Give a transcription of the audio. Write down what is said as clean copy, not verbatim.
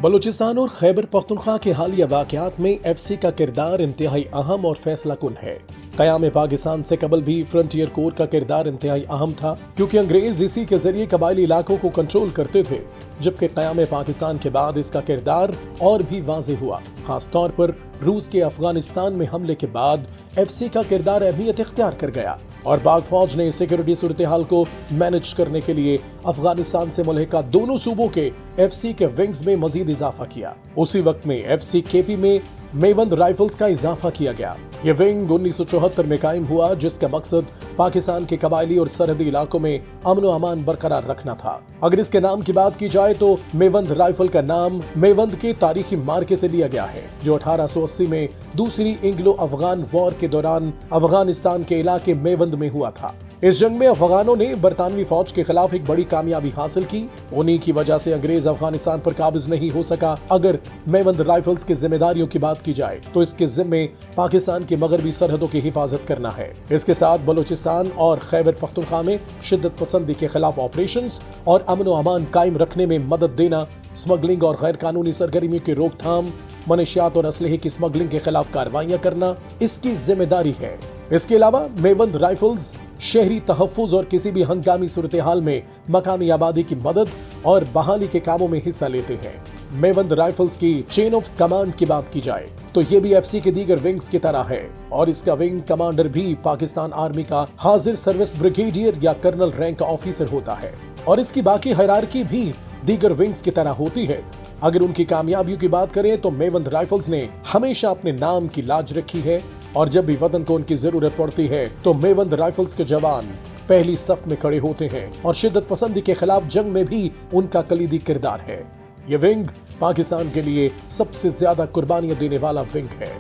بلوچستان اور خیبر پختونخوا کے حالیہ واقعات میں ایف سی کا کردار انتہائی اہم اور فیصلہ کن ہے۔ قیام پاکستان سے قبل بھی فرنٹیئر کور کا کردار انتہائی اہم تھا، کیونکہ انگریز اسی کے ذریعے قبائلی علاقوں کو کنٹرول کرتے تھے، جبکہ قیام پاکستان کے بعد اس کا کردار اور بھی واضح ہوا۔ خاص طور پر روس کے افغانستان میں حملے کے بعد ایف سی کا کردار اہمیت اختیار کر گیا، اور پاک فوج نے سیکورٹی صورتحال کو مینج کرنے کے لیے افغانستان سے ملحقہ دونوں صوبوں کے ایف سی کے ونگز میں مزید اضافہ کیا۔ اسی وقت میں ایف سی کے پی میں میوند رائفلز کا اضافہ کیا گیا۔ یہ ونگ 1974 میں قائم ہوا، جس کا مقصد پاکستان کے قبائلی اور سرحدی علاقوں میں امن و امان برقرار رکھنا تھا۔ اگر اس کے نام کی بات کی جائے تو میوند رائفل کا نام میوند کے تاریخی معرکے سے لیا گیا ہے، جو 1880 میں دوسری انگلو افغان وار کے دوران افغانستان کے علاقے میوند میں ہوا تھا۔ اس جنگ میں افغانوں نے برطانوی فوج کے خلاف ایک بڑی کامیابی حاصل کی۔ انہی کی وجہ سے انگریز افغانستان پر قابض نہیں ہو سکا۔ اگر میوند رائفلز کی ذمہ داریوں کی بات کی جائے تو اس کے ذمے پاکستان کی مغربی سرحدوں کی حفاظت کرنا ہے۔ اس کے ساتھ بلوچستان اور خیبر پختونخوا میں شدت پسندی کے خلاف آپریشنز اور امن و امان قائم رکھنے میں مدد دینا، اسمگلنگ اور غیر قانونی سرگرمیوں کی روک تھام، منشیات اور اسلحے کی اسمگلنگ کے خلاف کارروائیاں کرنا اس کی ذمہ داری ہے۔ اس کے علاوہ میوند رائفلز شہری تحفظ اور کسی بھی ہنگامی صورتحال میں مقامی آبادی کی مدد اور بحالی کے کاموں میں حصہ لیتے ہیں۔ میوند رائفلز کی چین آف کمانڈ کی بات کی جائے تو یہ بھی ایف سی کے دیگر ونگز کی طرح ہے، اور اس کا ونگ کمانڈر بھی پاکستان آرمی کا حاضر سروس بریگیڈیئر یا کرنل رینک آفیسر ہوتا ہے، اور اس کی باقی ہائرارکی بھی دیگر ونگز کی طرح ہوتی ہے۔ اگر ان کی کامیابیوں کی بات کریں تو میوند رائفلز نے ہمیشہ اپنے نام کی لاج رکھی ہے، اور جب بھی وطن کو ان کی ضرورت پڑتی ہے تو میوند رائفلز کے جوان پہلی صف میں کھڑے ہوتے ہیں، اور شدت پسندی کے خلاف جنگ میں بھی ان کا کلیدی کردار ہے۔ یہ ونگ پاکستان کے لیے سب سے زیادہ قربانیاں دینے والا ونگ ہے۔